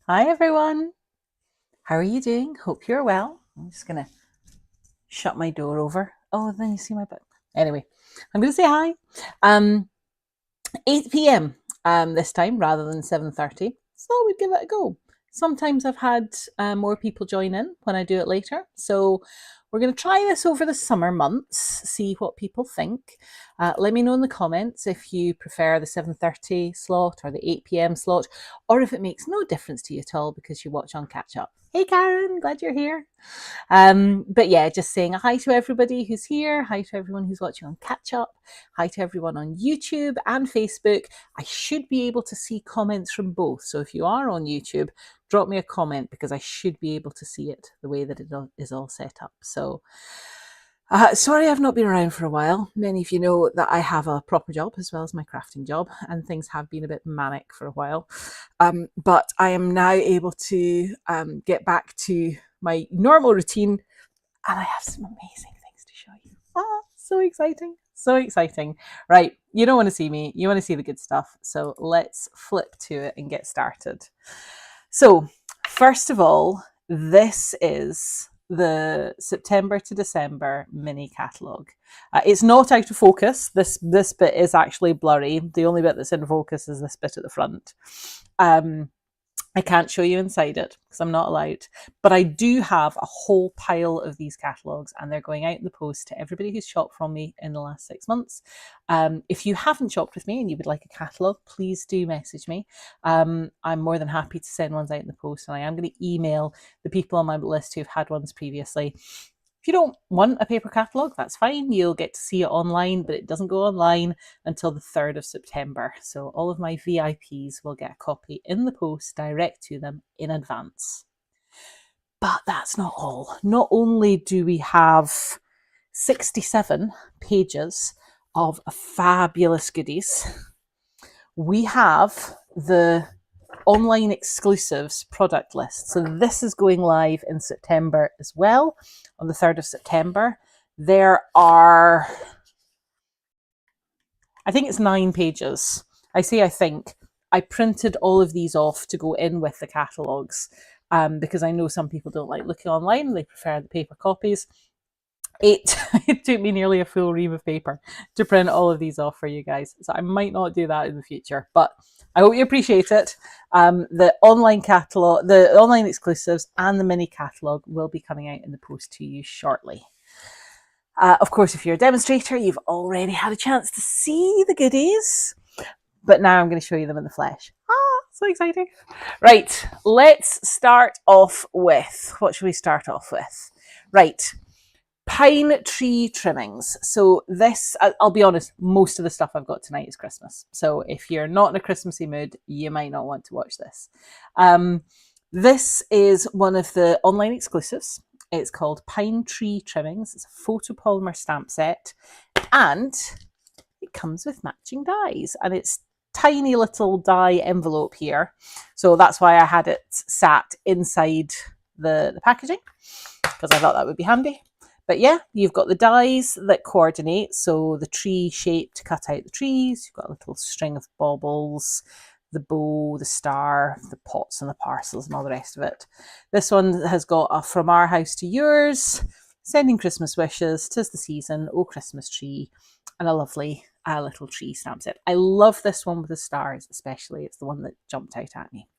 Hi everyone, how are you doing? Hope you're well. I'm just gonna shut my door over. Oh, then you see my butt. Anyway, I'm gonna say hi. 8 p.m. This time rather than 7:30. So we'd give it a go. Sometimes I've had more people join in when I do it later. So we're going to try this over the summer months, see what people think. Let me know in the comments if you prefer the 7:30 slot or the 8 p.m. slot, or if it makes no difference to you at all because you watch on catch up. Hey Karen, glad you're here. But yeah, just saying a hi to everybody who's here, hi to everyone who's watching on catch up, hi to everyone on YouTube and Facebook. I should be able to see comments from both. So if you are on YouTube, drop me a comment because I should be able to see it the way that it is all set up. So sorry I've not been around for a while. Many of you know that I have a proper job as well as my crafting job, and things have been a bit manic for a while. But I am now able to get back to my normal routine, and I have some amazing things to show you. So exciting. So exciting. Right, you don't want to see me, you want to see the good stuff. So let's flip to it and get started. So first of all, this is the September to December mini catalogue. It's not out of focus. This bit is actually blurry. The only bit that's in focus is this bit at the front. I can't show you inside it because I'm not allowed, but I do have a whole pile of these catalogues and they're going out in the post to everybody who's shopped from me in the last 6 months. If you haven't shopped with me and you would like a catalogue, please do message me. I'm more than happy to send ones out in the post, and I am going to email the people on my list who've had ones previously. If you don't want a paper catalogue, that's fine. You'll get to see it online, but it doesn't go online until the 3rd of September. So all of my VIPs will get a copy in the post direct to them in advance. But that's not all. Not only do we have 67 pages of fabulous goodies, we have the online exclusives product list. So this is going live in September as well, on the 3rd of September. There are, I think it's 9 pages. I think. I printed all of these off to go in with the catalogues because I know some people don't like looking online. They prefer the paper copies. It took me nearly a full ream of paper to print all of these off for you guys. So I might not do that in the future, but I hope you appreciate it. The online catalogue, the online exclusives and the mini catalogue will be coming out in the post to you shortly. Of course, if you're a demonstrator, you've already had a chance to see the goodies, but now I'm going to show you them in the flesh. So exciting. Right, let's start off with, what should we start off with? Right. Pine tree trimmings. So this, I'll be honest, most of the stuff I've got tonight is Christmas. So if you're not in a Christmassy mood, you might not want to watch this. This is one of the online exclusives. It's called Pine Tree Trimmings. It's a photopolymer stamp set, and it comes with matching dies, and it's tiny little die envelope here. So that's why I had it sat inside the packaging, because I thought that would be handy. But yeah, you've got the dies that coordinate. So the tree shape to cut out the trees. You've got a little string of baubles, the bow, the star, the pots and the parcels and all the rest of it. This one has got a From Our House to Yours, Sending Christmas Wishes, 'Tis the Season, Oh Christmas Tree, and a lovely little tree stamp set. I love this one with the stars especially. It's the one that jumped out at me.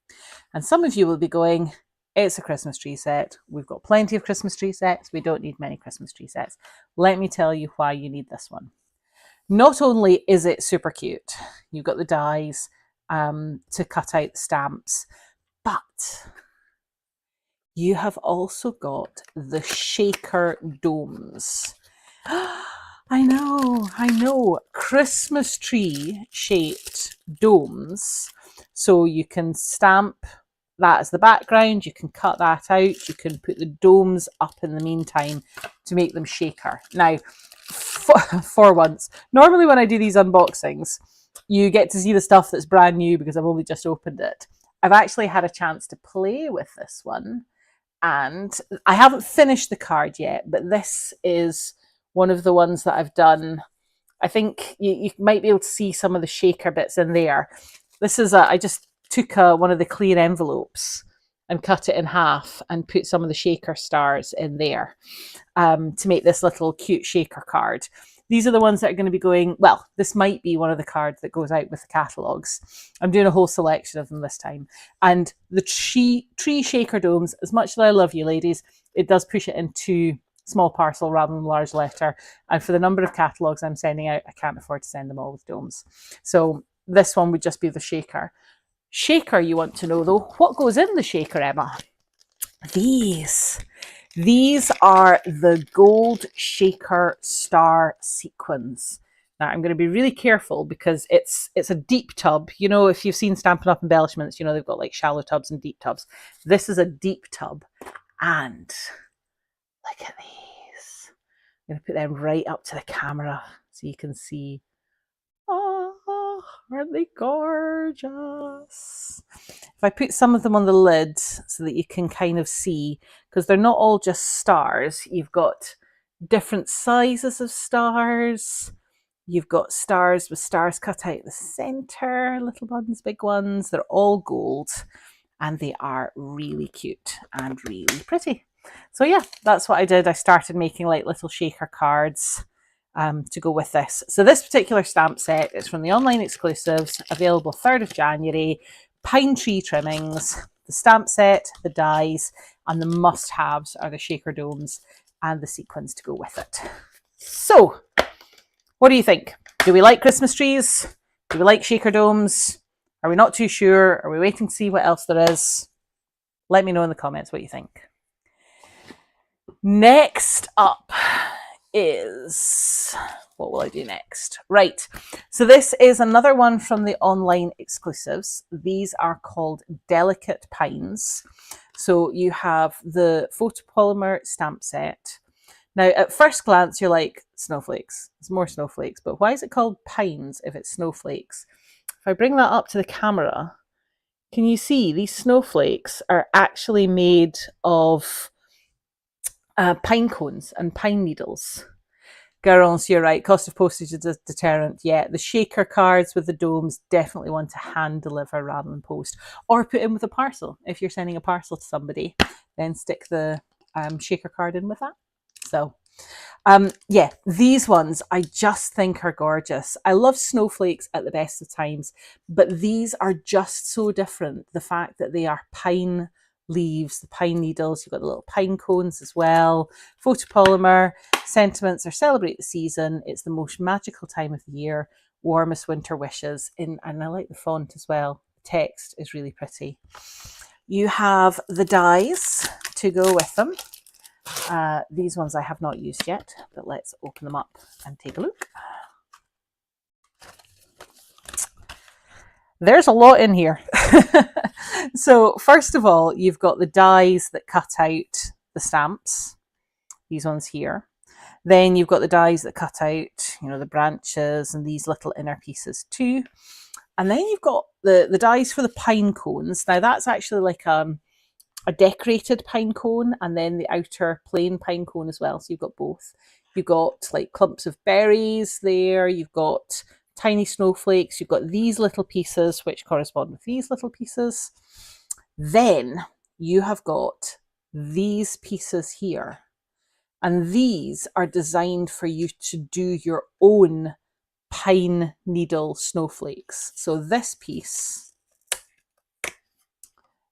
And some of you will be going, it's a Christmas tree set. We've got plenty of Christmas tree sets. We don't need many Christmas tree sets. Let me tell you why you need this one. Not only is it super cute, you've got the dies to cut out the stamps, but you have also got the shaker domes. I know. Christmas tree shaped domes. So you can stamp that as the background, you can cut that out, you can put the domes up in the meantime to make them shaker. Now, for once, normally when I do these unboxings, you get to see the stuff that's brand new because I've only just opened it. I've actually had a chance to play with this one, and I haven't finished the card yet, but this is one of the ones that I've done. I think you might be able to see some of the shaker bits in there. This is I just took one of the clear envelopes and cut it in half and put some of the shaker stars in there to make this little cute shaker card. These are the ones that are going to be going, well, this might be one of the cards that goes out with the catalogues. I'm doing a whole selection of them this time. And the tree shaker domes, as much as I love you ladies, it does push it into small parcel rather than large letter. And for the number of catalogues I'm sending out, I can't afford to send them all with domes. So this one would just be the shaker. Shaker, you want to know though, what goes in the shaker, Emma? These are the gold shaker star sequins. Now I'm going to be really careful because it's a deep tub. You know, if you've seen Stampin' Up embellishments, you know they've got like shallow tubs and deep tubs. This is a deep tub, and look at these. I'm going to put them right up to the camera so you can see. Oh, aren't they gorgeous? If I put some of them on the lid so that you can kind of see, because they're not all just stars. You've got different sizes of stars. You've got stars with stars cut out the center, little ones, big ones. They're all gold and they are really cute and really pretty. So yeah, that's what I did. I started making like little shaker cards to go with this. So this particular stamp set is from the online exclusives, available 3rd of January, pine tree trimmings, the stamp set, the dies, and the must-haves are the shaker domes and the sequins to go with it. So, what do you think? Do we like Christmas trees? Do we like shaker domes? Are we not too sure? Are we waiting to see what else there is? Let me know in the comments what you think. Next up is, what will I do next? Right, so this is another one from the online exclusives. These are called Delicate Pines. So you have the photopolymer stamp set. Now, at first glance, you're like, snowflakes. It's more snowflakes, but why is it called pines if it's snowflakes? If I bring that up to the camera, can you see these snowflakes are actually made of pine cones and pine needles. Girls, you're right. Cost of postage is a deterrent. Yeah, the shaker cards with the domes definitely want to hand deliver rather than post, or put in with a parcel. If you're sending a parcel to somebody, then stick the shaker card in with that. So yeah, these ones I just think are gorgeous. I love snowflakes at the best of times, but these are just so different. The fact that they are pine leaves, the pine needles, you've got the little pine cones as well, photopolymer, sentiments are celebrate the season, it's the most magical time of the year, warmest winter wishes, and I like the font as well. The text is really pretty. You have the dies to go with them. These ones I have not used yet, but let's open them up and take a look. There's a lot in here. So first of all, you've got the dies that cut out the stamps, these ones here. Then you've got the dies that cut out, you know, the branches and these little inner pieces too. And then you've got the dies for the pine cones. Now that's actually like a decorated pine cone and then the outer plain pine cone as well. So you've got both. You've got like clumps of berries there. You've got tiny snowflakes. You've got these little pieces which correspond with these little pieces. Then you have got these pieces here. And these are designed for you to do your own pine needle snowflakes. So this piece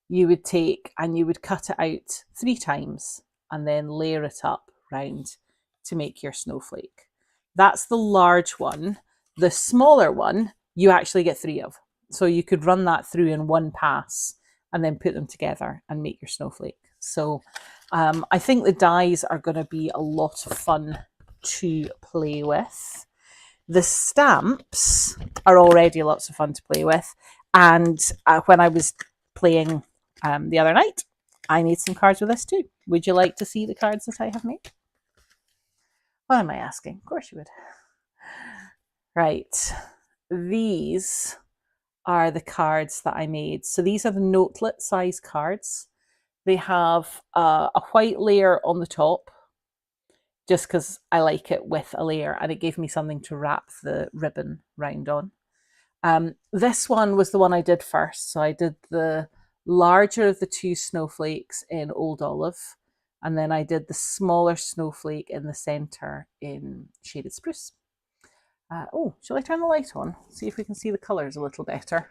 you would take and you would cut it out 3 times and then layer it up round to make your snowflake. That's the large one. The smaller one, you actually get 3 of. So you could run that through in one pass and then put them together and make your snowflake. So I think the dies are going to be a lot of fun to play with. The stamps are already lots of fun to play with. And when I was playing the other night, I made some cards with this too. Would you like to see the cards that I have made? What am I asking? Of course you would. Right. These are the cards that I made. So these are the notelet size cards. They have a white layer on the top, just because I like it with a layer, and it gave me something to wrap the ribbon round on. This one was the one I did first. So I did the larger of the two snowflakes in Old Olive, and then I did the smaller snowflake in the center in Shaded Spruce. Oh, shall I turn the light on? See if we can see the colours a little better.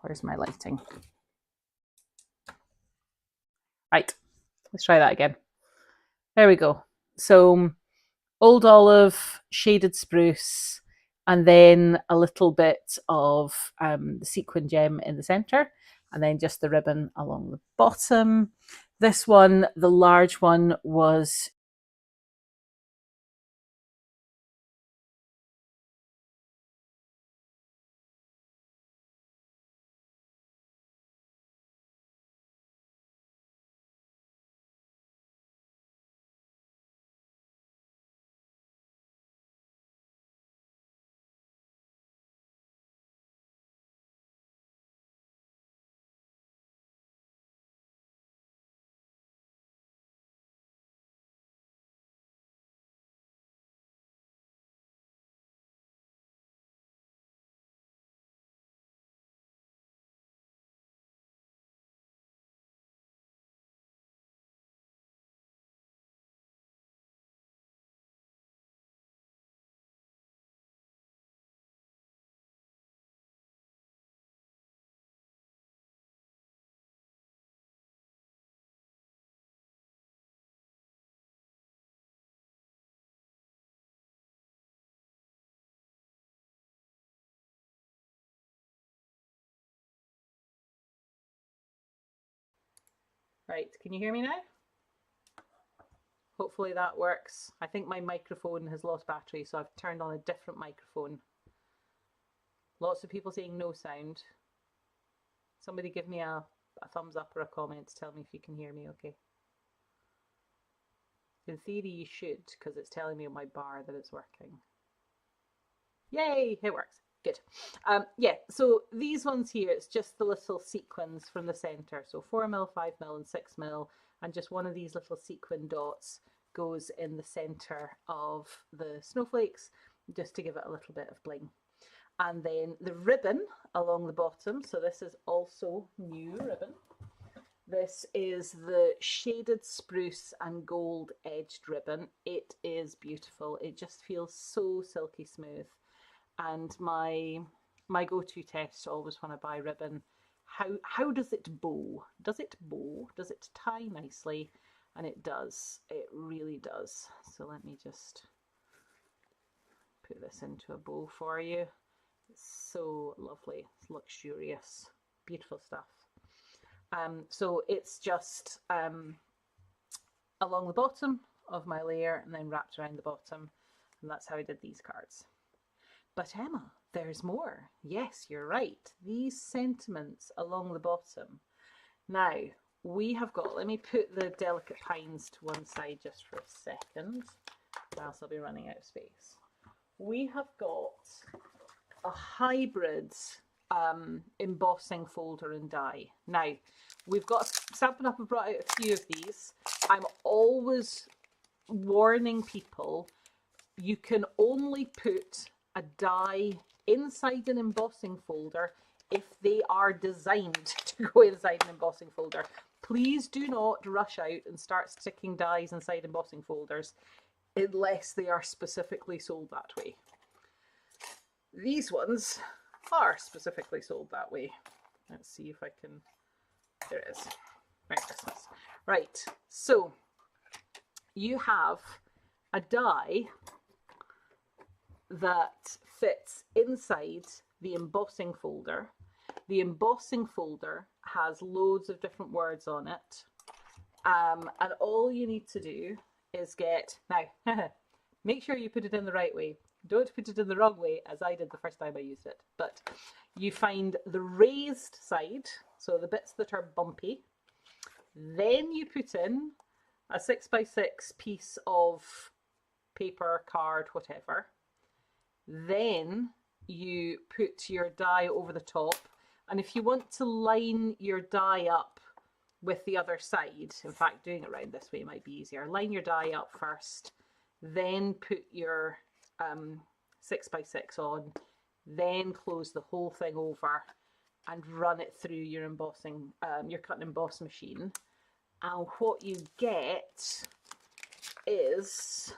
Where's my lighting? Right, let's try that again. There we go. So Old Olive, Shaded Spruce, and then a little bit of the sequin gem in the centre, and then just the ribbon along the bottom. This one, the large one, was right. Can you hear me now? Hopefully that works. I think my microphone has lost battery, so I've turned on a different microphone. Lots of people saying no sound. Somebody give me a thumbs up or a comment to tell me if you can hear me okay. In theory you should, because it's telling me on my bar that it's working. Yay, it works. Good. Yeah, so these ones here, it's just the little sequins from the centre. So 4mm, 5mm and 6mm, and just one of these little sequin dots goes in the centre of the snowflakes, just to give it a little bit of bling. And then the ribbon along the bottom, so this is also new ribbon. This is the Shaded Spruce and Gold Edged ribbon. It is beautiful. It just feels so silky smooth. And my go-to test always when I buy ribbon, how does it bow? Does it bow? Does it tie nicely? And it does. It really does. So let me just put this into a bow for you. It's so lovely. It's luxurious. Beautiful stuff. So it's just along the bottom of my layer and then wrapped around the bottom. And that's how I did these cards. But Emma, there's more. Yes, you're right. These sentiments along the bottom. Now, we have got, let me put the delicate pines to one side just for a second, or else I'll be running out of space. We have got a hybrid embossing folder and die. Now, we've got Stampin' Up! Have brought out a few of these. I'm always warning people, you can only put a die inside an embossing folder if they are designed to go inside an embossing folder. Please do not rush out and start sticking dies inside embossing folders unless they are specifically sold that way. These ones are specifically sold that way. Let's see if I can, there it is. Merry Christmas. Right, so you have a die that fits inside the embossing folder. The embossing folder has loads of different words on it. And all you need to do is get, now, make sure you put it in the right way. Don't put it in the wrong way, as I did the first time I used it. But you find the raised side, so the bits that are bumpy. Then you put in a 6x6 piece of paper, card, whatever. Then you put your die over the top. And if you want to line your die up with the other side, in fact, doing it around this way might be easier. Line your die up first, then put your 6x6 on, then close the whole thing over, and run it through your embossing, your cut and emboss machine. And what you get is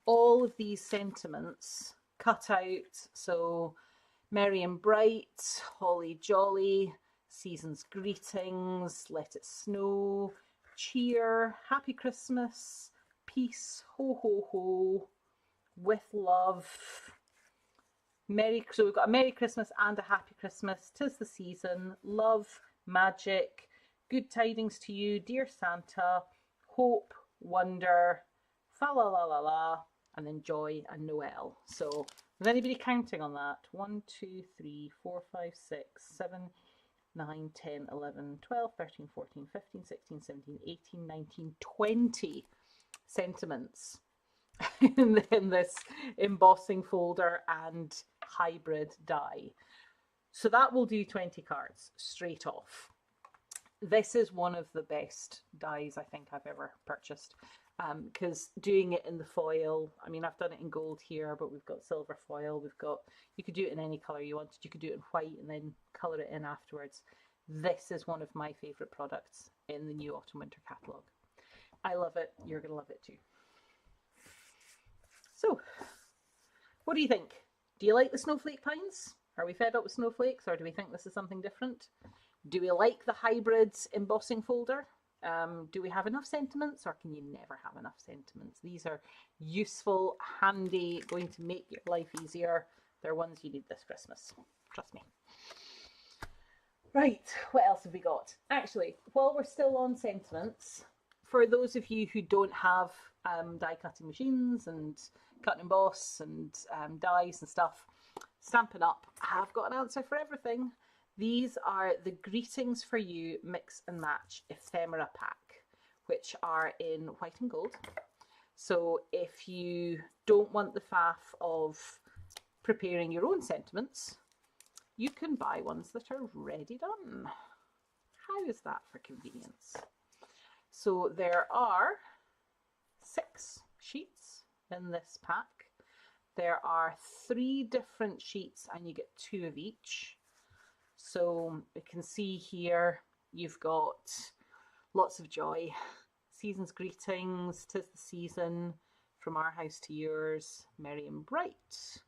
all of these sentiments cut out. So merry and bright, holly jolly, season's greetings, let it snow, cheer, happy Christmas, peace, ho ho ho, with love. So we've got a Merry Christmas and a Happy Christmas, 'tis the season, love, magic, good tidings to you, dear Santa, hope, wonder, fa la la la la, and then joy and Noel. So is anybody counting on that? 1, 2, 3, 4, 5, 6, 7, 9, 10, 11, 12, 13, 14, 15, 16, 17, 18, 19, 20 sentiments in this embossing folder and hybrid die. So that will do 20 cards straight off. This is one of the best dies I think I've ever purchased, because doing it in the foil, I mean, I've done it in gold here, but we've got silver foil, you could do it in any colour you wanted, you could do it in white and then colour it in afterwards. This is one of my favourite products in the new Autumn Winter catalogue. I love it, you're going to love it too. So, what do you think? Do you like the snowflake pines? Are we fed up with snowflakes, or do we think this is something different? Do we like the hybrid embossing folder? Do we have enough sentiments, or can you never have enough sentiments? These are useful, handy, going to make your life easier. They're ones you need this Christmas. Trust me. Right, what else have we got? Actually, while we're still on sentiments, for those of you who don't have die cutting machines and cut and emboss and dies and stuff, Stampin' Up have got an answer for everything. These are the Greetings for You Mix and Match Ephemera Pack, which are in white and gold. So if you don't want the faff of preparing your own sentiments, you can buy ones that are ready done. How is that for convenience? So there are 6 sheets in this pack. There are 3 different sheets and you get 2 of each. So you can see here you've got lots of joy, season's greetings, 'tis the season, from our house to yours, merry and bright.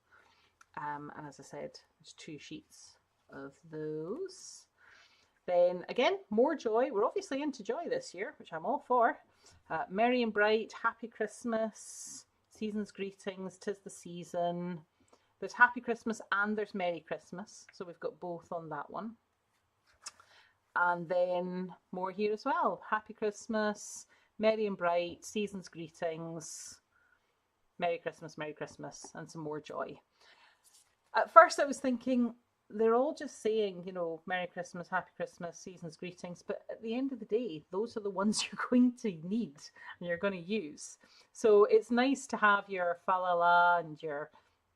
And as I said, there's 2 sheets of those. Then again, more joy. We're obviously into joy this year, which I'm all for. Merry and bright, happy Christmas, season's greetings, 'tis the season. There's Happy Christmas and there's Merry Christmas. So we've got both on that one. And then more here as well. Happy Christmas, Merry and bright, season's greetings, Merry Christmas, and some more joy. At first I was thinking, they're all just saying, you know, Merry Christmas, Happy Christmas, season's greetings, but at the end of the day, those are the ones you're going to need and you're going to use. So it's nice to have your fa la la and your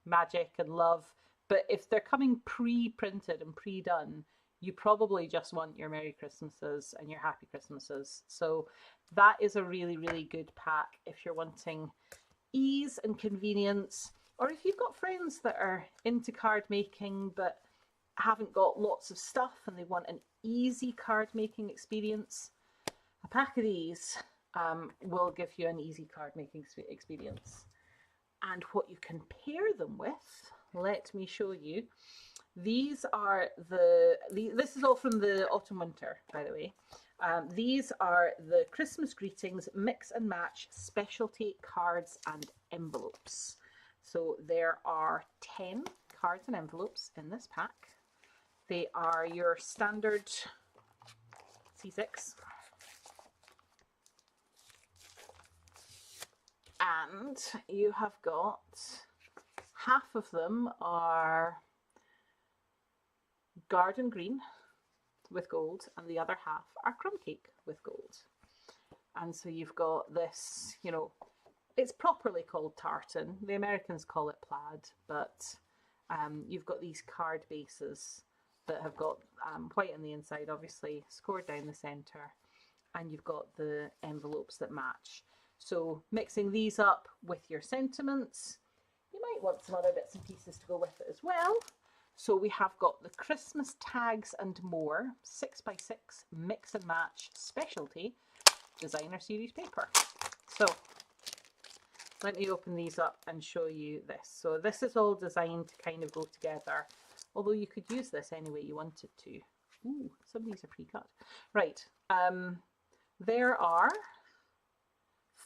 magic and love, but if they're coming pre-printed and pre-done, you probably just want your Merry Christmases and your Happy Christmases. So that is a really, really good pack if you're wanting ease and convenience, or if you've got friends that are into card making but haven't got lots of stuff and they want an easy card making experience. A pack of these will give you an easy card making experience. And what you can pair them with, let me show you. These are this is all from the Autumn Winter, by the way. These are the Christmas Greetings Mix and Match Specialty Cards and Envelopes. So there are 10 cards and envelopes in this pack. They are your standard C6. And you have got, half of them are garden green with gold and the other half are crumb cake with gold. And so you've got this, you know, it's properly called tartan. The Americans call it plaid, but you've got these card bases that have got white on the inside, obviously scored down the centre, and you've got the envelopes that match. So mixing these up with your sentiments, you might want some other bits and pieces to go with it as well. So we have got the Christmas Tags and More 6x6 Mix and Match Specialty Designer Series paper. So let me open these up and show you this. So this is all designed to kind of go together, although you could use this any way you wanted to. Ooh, some of these are pre-cut. Right, there are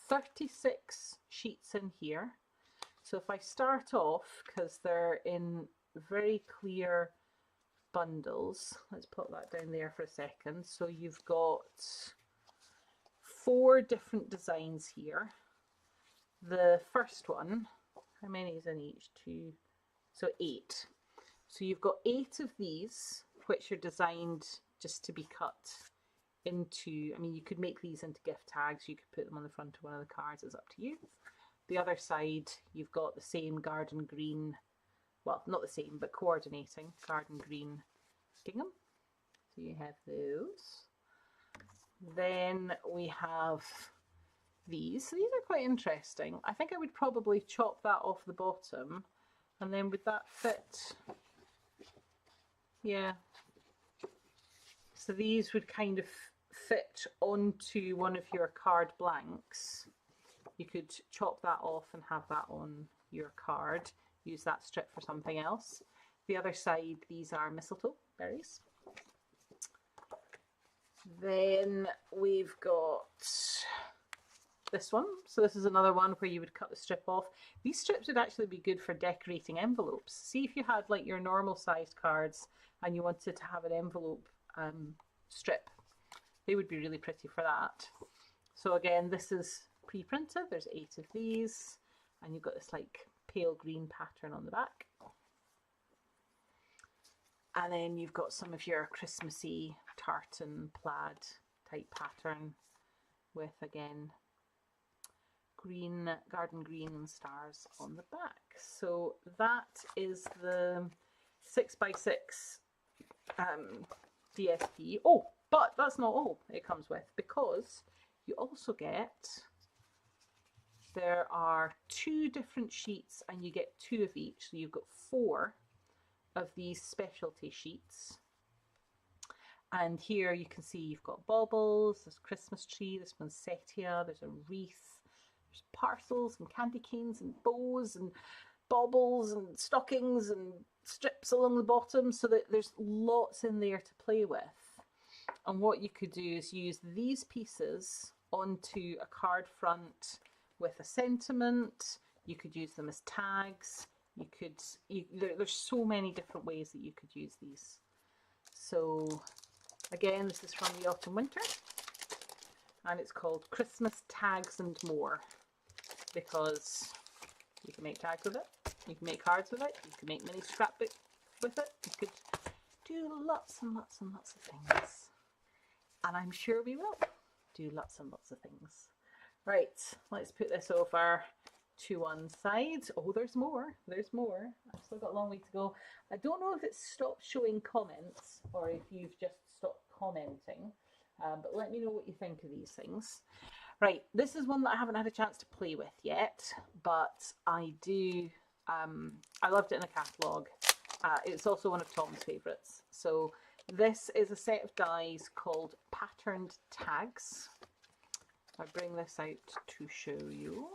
36 sheets in here. So if I start off, because they're in very clear bundles, let's put that down there for a second. So you've got 4 different designs here. The first one, how many is in each? 2, so 8. So you've got 8 of these, which are designed just to be cut into, I mean, you could make these into gift tags, you could put them on the front of one of the cards, it's up to you. The other side, you've got the same garden green, well, not the same, but coordinating garden green gingham. So you have those. Then we have these. So these are quite interesting. I think I would probably chop that off the bottom, and then would that fit? Yeah. So these would kind of fit onto one of your card blanks. You could chop that off and have that on your card. Use that strip for something else. The other side, these are mistletoe berries. Then we've got this one. So this is another one where you would cut the strip off. These strips would actually be good for decorating envelopes. See if you had like your normal sized cards and you wanted to have an envelope strip. They would be really pretty for that. So again, this is pre-printed. There's 8 of these, and you've got this like pale green pattern on the back. And then you've got some of your Christmassy tartan plaid type pattern with, again, green, garden green and stars on the back. So that is the 6x6 DSP. Oh, but that's not all it comes with, because you also get, there are 2 different sheets and you get 2 of each. So you've got 4 of these specialty sheets. And here you can see you've got baubles, there's Christmas tree, there's poinsettia, there's a wreath, there's parcels and candy canes and bows and baubles and stockings and strips along the bottom, so that there's lots in there to play with. And what you could do is use these pieces onto a card front with a sentiment. You could use them as tags. There's so many different ways that you could use these. So again, this is from the autumn winter, and it's called Christmas Tags and More, because you can make tags with it, you can make cards with it, you can make mini scrapbook with it, you could do lots and lots and lots of things. And I'm sure we will do lots and lots of things. Right, let's put this over to one side. Oh, there's more. There's more. I've still got a long way to go. I don't know if it's stopped showing comments or if you've just stopped commenting, but let me know what you think of these things. Right, this is one that I haven't had a chance to play with yet, but I do. I loved it in a catalogue. It's also one of Tom's favourites. So this is a set of dies called Patterned Tags. I'll bring this out to show you.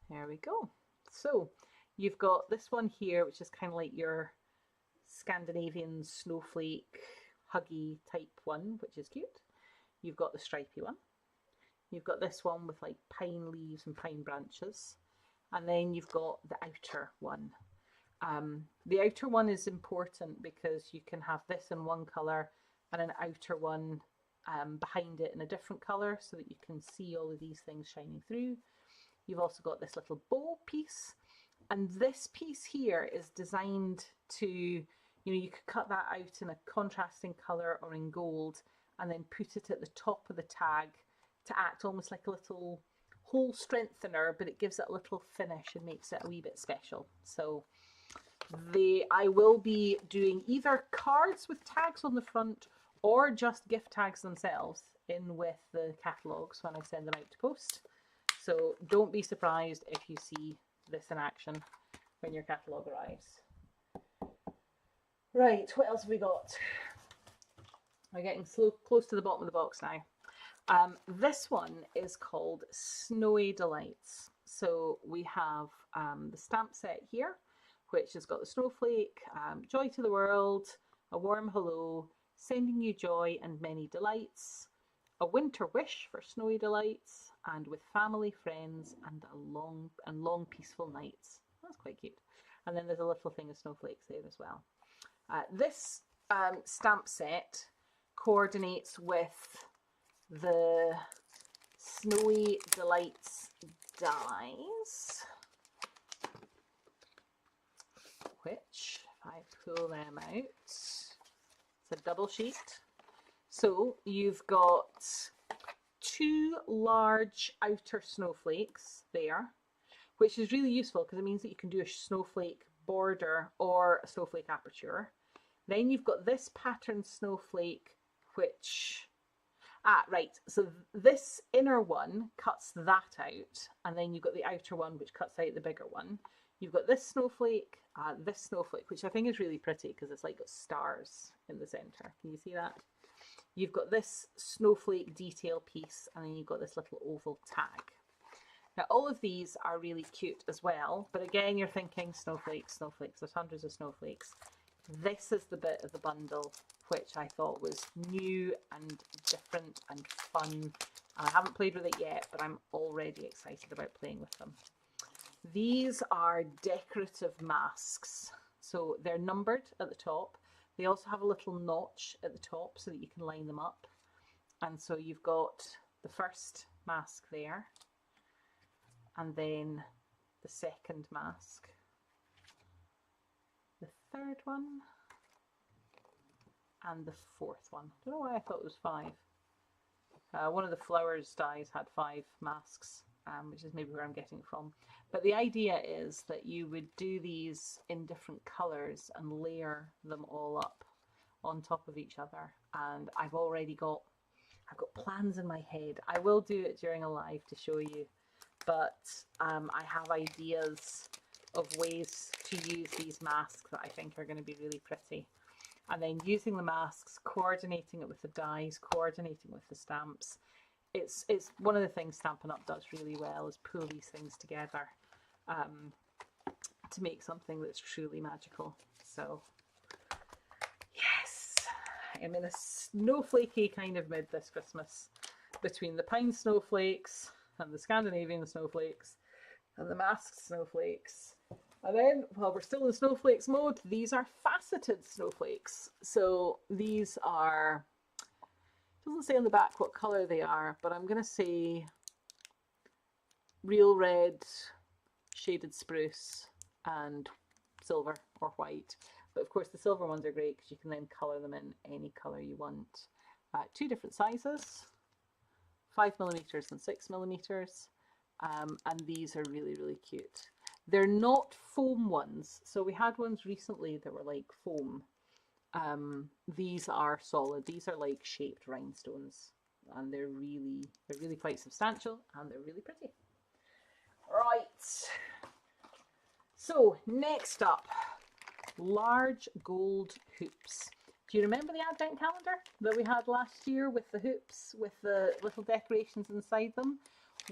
There we go. So you've got this one here, which is kind of like your Scandinavian snowflake huggy type one, which is cute. You've got the stripy one. You've got this one with like pine leaves and pine branches. And then you've got the outer one. The outer one is important because you can have this in one colour and an outer one behind it in a different colour, so that you can see all of these things shining through. You've also got this little bow piece, and this piece here is designed to, you know, you could cut that out in a contrasting colour or in gold and then put it at the top of the tag to act almost like a little hole strengthener, but it gives it a little finish and makes it a wee bit special. So I will be doing either cards with tags on the front or just gift tags themselves in with the catalogues when I send them out to post. So don't be surprised if you see this in action when your catalogue arrives. Right, what else have we got? We're getting close to the bottom of the box now. This one is called Snowy Delights. So we have the stamp set here, which has got the snowflake, joy to the world, a warm hello, sending you joy and many delights, a winter wish for snowy delights, and with family, friends, and long peaceful nights. That's quite cute. And then there's a little thing of snowflakes there as well. This stamp set coordinates with the Snowy Delights dies, which, if I pull them out, it's a double sheet. So you've got two large outer snowflakes there, which is really useful because it means that you can do a snowflake border or a snowflake aperture. Then you've got this pattern snowflake, which, right, so this inner one cuts that out, and then you've got the outer one which cuts out the bigger one. You've got this snowflake, which I think is really pretty because it's like got stars in the center. Can you see that? You've got this snowflake detail piece, and then you've got this little oval tag. Now, all of these are really cute as well, but again, you're thinking snowflakes, snowflakes, there's hundreds of snowflakes. This is the bit of the bundle which I thought was new and different and fun. I haven't played with it yet, but I'm already excited about playing with them. These are decorative masks. So they're numbered at the top. They also have a little notch at the top so that you can line them up. And so you've got the first mask there, and then the second mask, the third one, and the fourth one. I don't know why I thought it was 5. One of the flowers dies had 5 masks, which is maybe where I'm getting it from. But the idea is that you would do these in different colours and layer them all up on top of each other. And I've got plans in my head. I will do it during a live to show you, but I have ideas of ways to use these masks that I think are going to be really pretty. And then using the masks, coordinating it with the dies, coordinating with the stamps. It's one of the things Stampin' Up does really well, is pull these things together to make something that's truly magical. So yes, I'm in a snowflakey kind of mood this Christmas, between the pine snowflakes and the Scandinavian snowflakes and the masked snowflakes. And then, while we're still in snowflakes mode, these are faceted snowflakes. So these are, it doesn't say on the back what colour they are, but I'm going to say real red, shaded spruce, and silver or white. But of course the silver ones are great because you can then colour them in any colour you want. 2 different sizes, 5mm and 6mm, and these are really, really cute. They're not foam ones. So we had ones recently that were like foam. These are solid. These are like shaped rhinestones, and they're really quite substantial, and they're really pretty. Right. So next up, large gold hoops. Do you remember the advent calendar that we had last year with the hoops, with the little decorations inside them?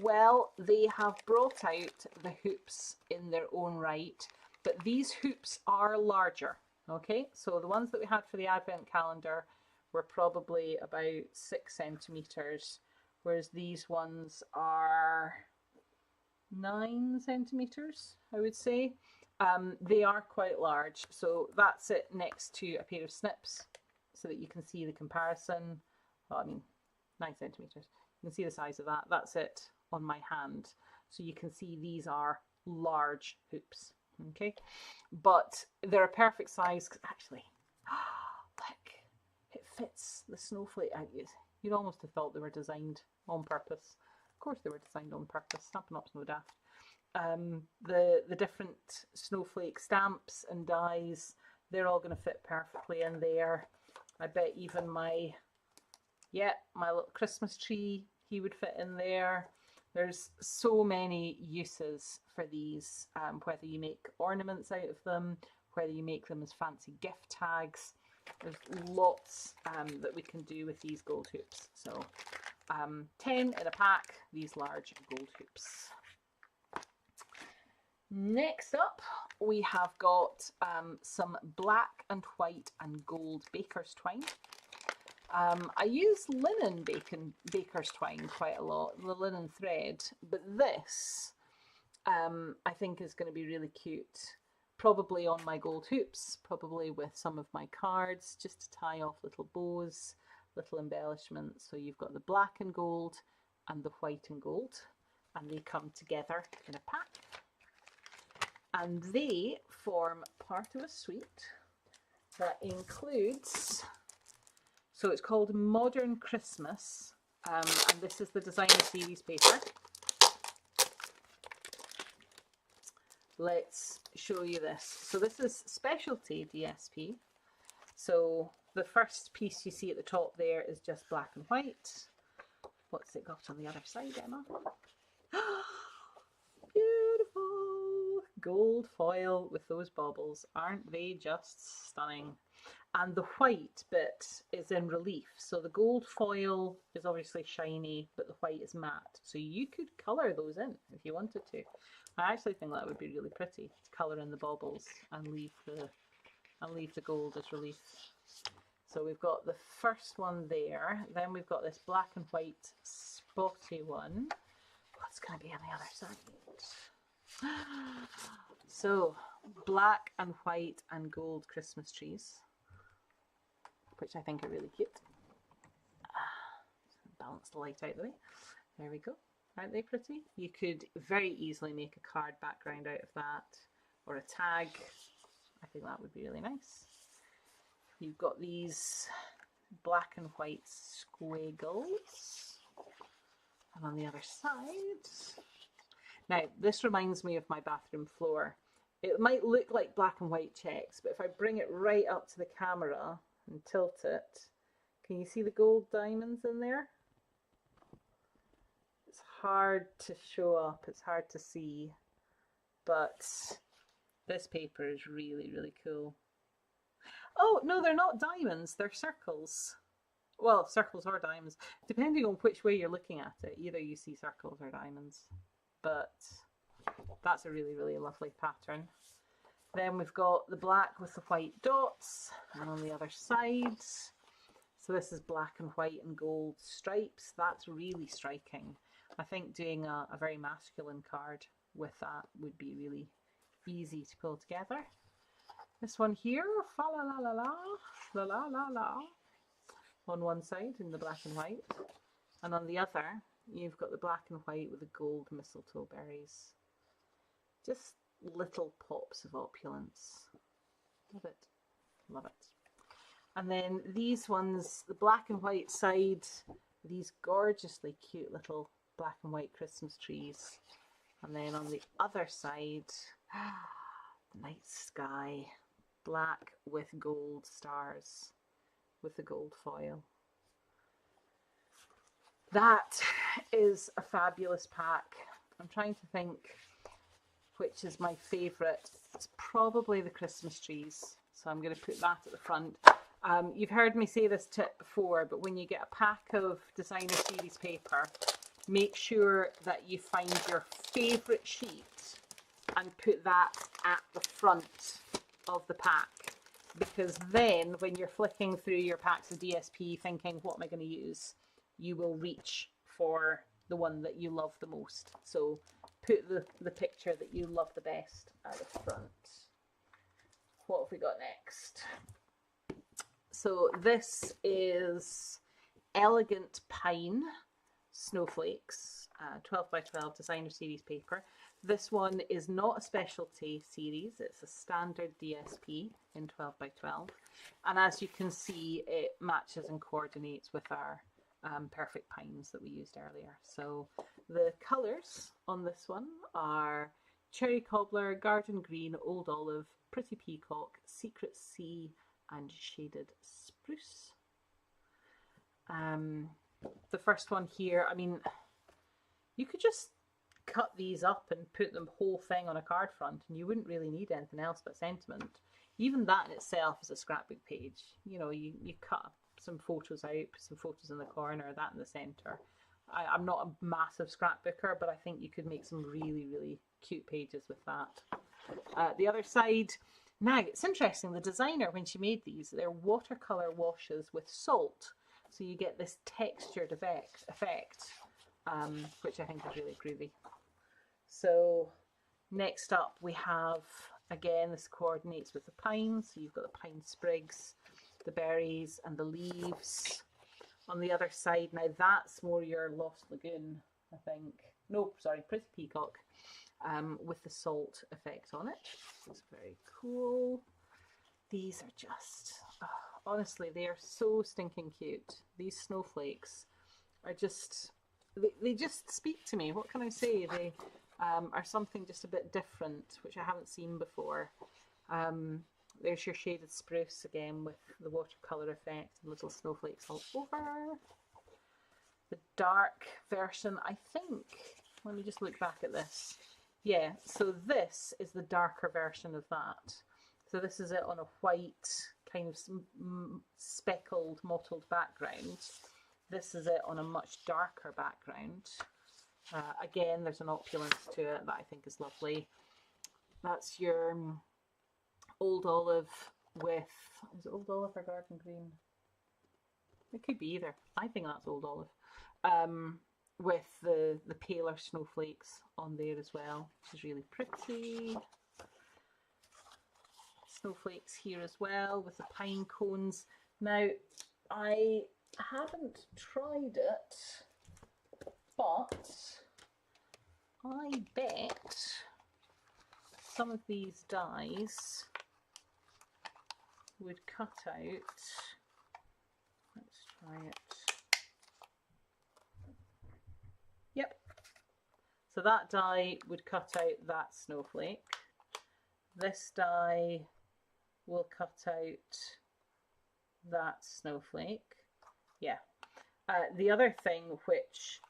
Well, they have brought out the hoops in their own right, but these hoops are larger, okay? So the ones that we had for the advent calendar were probably about 6 centimetres, whereas these ones are 9 centimetres, I would say. They are quite large, so that's it next to a pair of snips so that you can see the comparison. Well, I mean, 9 centimetres. You can see the size of that. That's it on my hand. So you can see these are large hoops, okay? But they're a perfect size, actually, look, it fits the snowflake. You'd almost have thought they were designed on purpose. Of course they were designed on purpose. Stampin' Up's no daft. The different snowflake stamps and dies, they're all going to fit perfectly in there. I bet even my little Christmas tree, he would fit in there. There's so many uses for these, whether you make ornaments out of them, whether you make them as fancy gift tags. There's lots that we can do with these gold hoops. So 10 in a pack, these large gold hoops. Next up, we have got some black and white and gold baker's twine. I use linen baker's twine quite a lot, the linen thread, but this I think is going to be really cute. Probably on my gold hoops, probably with some of my cards, just to tie off little bows, little embellishments. So you've got the black and gold and the white and gold, and they come together in a pack. And they form part of a suite that includes, so it's called Modern Christmas, and this is the designer series paper. Let's show you this. So this is specialty DSP. So the first piece you see at the top there is just black and white. What's it got on the other side, Emma? Beautiful! Gold foil with those baubles. Aren't they just stunning? And the white bit is in relief. So the gold foil is obviously shiny, but the white is matte. So you could colour those in if you wanted to. I actually think that would be really pretty to colour in the baubles and leave the gold as relief. So we've got the first one there. Then we've got this black and white spotty one. What's going to be on the other side? So black and white and gold Christmas trees, which I think are really cute. Balance the light out of the way. There we go. Aren't they pretty? You could very easily make a card background out of that, or a tag. I think that would be really nice. You've got these black and white squiggles. And on the other side, now this reminds me of my bathroom floor. It might look like black and white checks, but if I bring it right up to the camera and tilt it, can you see the gold diamonds in there? It's hard to show up, it's hard to see, but this paper is really, really cool. Oh, no, they're not diamonds, they're circles. Well, circles or diamonds, depending on which way you're looking at it. Either you see circles or diamonds, but that's a really, really lovely pattern. Then we've got the black with the white dots, and on the other side, so this is black and white and gold stripes. That's really striking. I think doing a very masculine card with that would be really easy to pull together. This one here, fa la la la la, la la la la, on one side in the black and white, and on the other you've got the black and white with the gold mistletoe berries. Just little pops of opulence. Love it, love it. And then these ones, the black and white side, these gorgeously cute little black and white Christmas trees. And then on the other side, the night sky, black with gold stars, with the gold foil. That is a fabulous pack. I'm trying to think which is my favourite. It's probably the Christmas trees, so I'm going to put that at the front. You've heard me say this tip before, but when you get a pack of designer series paper, make sure that you find your favourite sheet and put that at the front of the pack, because then when you're flicking through your packs of DSP thinking, what am I going to use, you will reach for the one that you love the most. So put the picture that you love the best at the front. What have we got next? So this is Elegant Pine Snowflakes, 12 by 12 designer series paper. This one is not a specialty series, it's a standard DSP in 12 by 12. And as you can see, it matches and coordinates with our perfect pines that we used earlier. So the colours on this one are Cherry Cobbler, Garden Green, Old Olive, Pretty Peacock, Secret Sea, and Shaded Spruce. The first one here, I mean, you could just cut these up and put the whole thing on a card front and you wouldn't really need anything else but sentiment. Even that in itself is a scrapbook page. You know, you cut some photos out, put some photos in the corner, that in the centre. I'm not a massive scrapbooker, but I think you could make some really, really cute pages with that. The other side, now it's interesting, the designer, when she made these, they're watercolour washes with salt. So you get this textured effect, which I think is really groovy. So next up we have, again, this coordinates with the pines. So you've got the pine sprigs, the berries and the leaves. On the other side, now that's more your Lost Lagoon, I think. No, sorry, Pretty Peacock, with the salt effect on it. It's very cool. These are just, honestly, they are so stinking cute. These snowflakes are just, they just speak to me. What can I say? They are something just a bit different, which I haven't seen before. There's your shaded spruce again with the watercolour effect and little snowflakes all over. The dark version, I think, let me just look back at this. Yeah, so this is the darker version of that. So this is it on a white, kind of speckled, mottled background. This is it on a much darker background. Again, there's an opulence to it that I think is lovely. That's your Old Olive with, is it Old Olive or Garden Green? It could be either. I think that's Old Olive. With the paler snowflakes on there as well, which is really pretty. Snowflakes here as well with the pine cones. Now, I haven't tried it, but I bet some of these dies would cut out. Let's try it. Yep. So that die would cut out that snowflake. This die will cut out that snowflake. Yeah. The other thing, which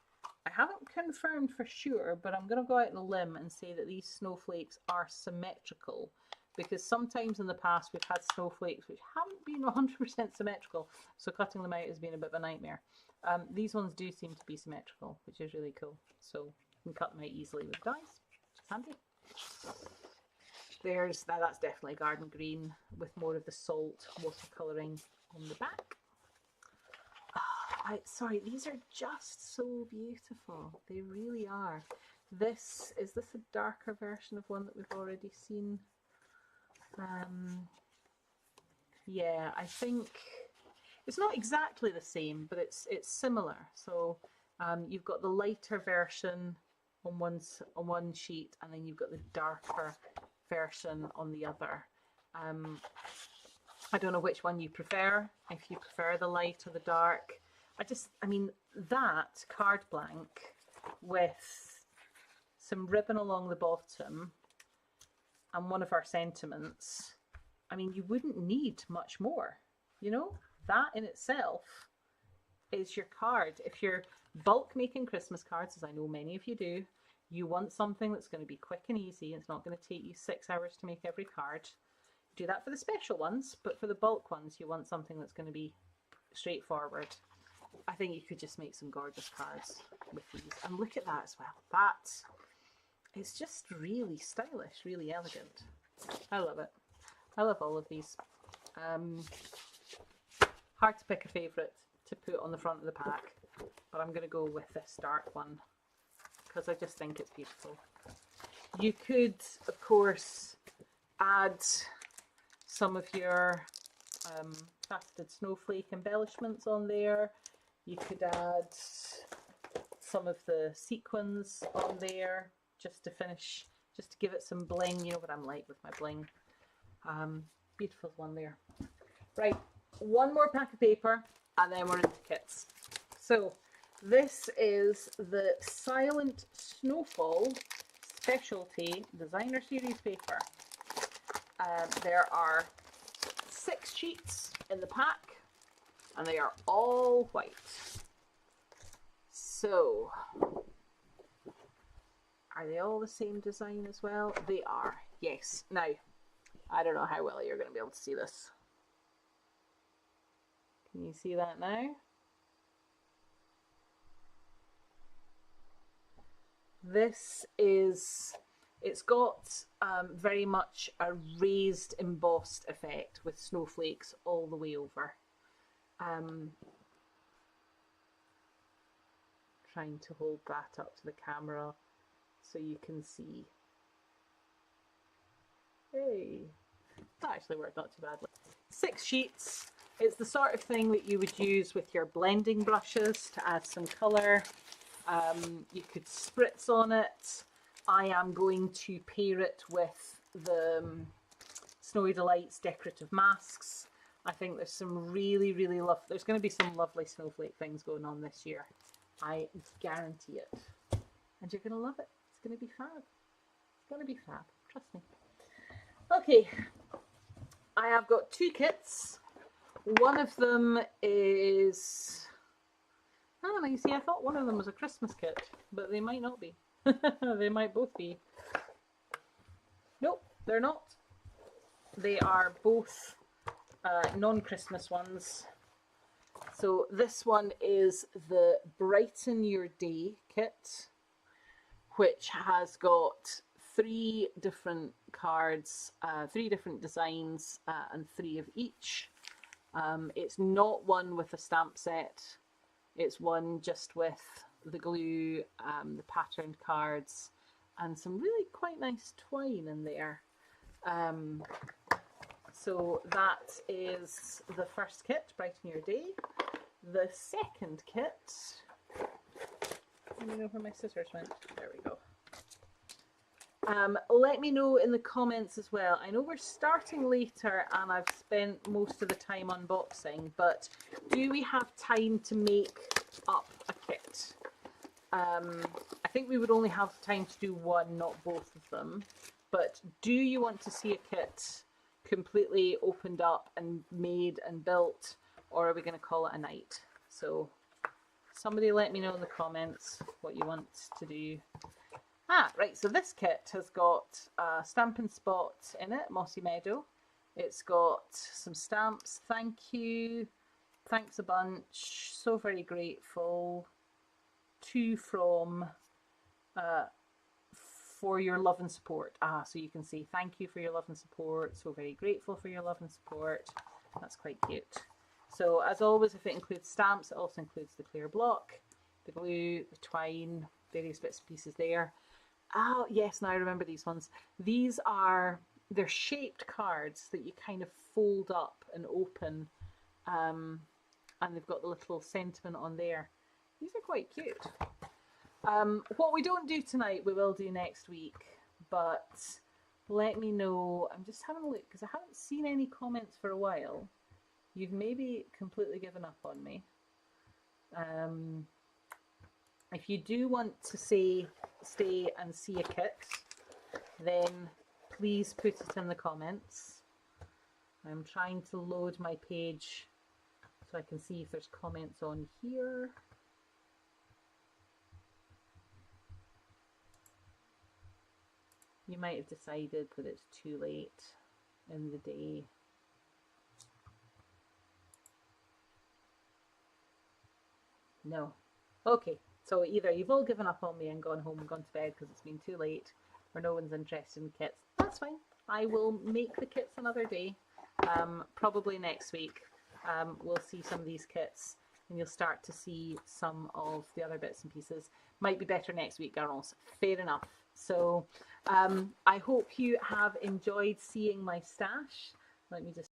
I haven't confirmed for sure, but I'm going to go out on a limb and say that these snowflakes are symmetrical, because sometimes in the past we've had snowflakes which haven't been 100% symmetrical, so cutting them out has been a bit of a nightmare. These ones do seem to be symmetrical, which is really cool. So you can cut them out easily with dies, which is handy. There's, now that's definitely Garden Green with more of the salt watercolouring on the back. Sorry, these are just so beautiful. They really are. Is this a darker version of one that we've already seen? Yeah, I think it's not exactly the same, but it's similar. So you've got the lighter version on one sheet, and then you've got the darker version on the other. I don't know which one you prefer, if you prefer the light or the dark. I mean, that card blank with some ribbon along the bottom and one of our sentiments, I mean, you wouldn't need much more, you know? That in itself is your card. If you're bulk making Christmas cards, as I know many of you do, you want something that's going to be quick and easy. It's not going to take you 6 hours to make every card. Do that for the special ones, but for the bulk ones, you want something that's going to be straightforward. I think you could just make some gorgeous cards with these. And look at that as well. That is just really stylish, really elegant. I love it. I love all of these. Hard to pick a favourite to put on the front of the pack, but I'm going to go with this dark one because I just think it's beautiful. You could, of course, add some of your faceted snowflake embellishments on there. You could add some of the sequins on there just to finish, just to give it some bling. You know what I'm like with my bling. Beautiful one there. Right, one more pack of paper and then we're into kits. So this is the Silent Snowfall Specialty Designer Series paper. There are 6 sheets in the pack and they are all white. So, are they all the same design as well? They are, yes. Now, I don't know how well you're going to be able to see this. Can you see that now? This is, it's got very much a raised embossed effect with snowflakes all the way over. Trying to hold that up to the camera so you can see. Hey, that actually worked not too badly. 6 sheets. It's the sort of thing that you would use with your blending brushes to add some colour. You could spritz on it. I am going to pair it with the Snowy Delights decorative masks. I think there's some really, really there's going to be some lovely snowflake things going on this year. I guarantee it. And you're going to love it. It's going to be fab. It's going to be fab. Trust me. Okay. I have got 2 kits. One of them is... Oh, you see, I thought one of them was a Christmas kit, but they might not be. They might both be. Nope, they're not. They are both non-Christmas ones. So this one is the Brighten Your Day kit, which has got 3 different cards, 3 different designs, and 3 of each. It's not one with a stamp set. It's one just with the glue, the patterned cards, and some really quite nice twine in there. So that is the first kit, Brighten Your Day. The second kit, let me know where my scissors went. There we go. Let me know in the comments as well. I know we're starting later and I've spent most of the time unboxing, but do we have time to make up a kit? I think we would only have time to do one, not both of them. But do you want to see a kit completely opened up and made and built, or are we going to call it a night? So somebody let me know in the comments what you want to do. Right, so this kit has got a Stampin' Spot in it, Mossy Meadow. It's got some stamps, thank you, thanks a bunch, so very grateful, to from, for your love and support. So you can say thank you for your love and support, so very grateful for your love and support. That's quite cute. So as always, if it includes stamps, it also includes the clear block, the glue, the twine, various bits and pieces there. Oh yes, now I remember these ones. These are, they're shaped cards that you kind of fold up and open, and they've got the little sentiment on there. These are quite cute. What we don't do tonight, we will do next week, but let me know. I'm just having a look because I haven't seen any comments for a while. You've maybe completely given up on me. If you do want to stay and see a kit, then please put it in the comments. I'm trying to load my page so I can see if there's comments on here. You might have decided that it's too late in the day. No. Okay. So either you've all given up on me and gone home and gone to bed because it's been too late, or no one's interested in kits. That's fine. I will make the kits another day. Probably next week. We'll see some of these kits and you'll start to see some of the other bits and pieces. Might be better next week, girls. Fair enough. So I hope you have enjoyed seeing my stash. Let me just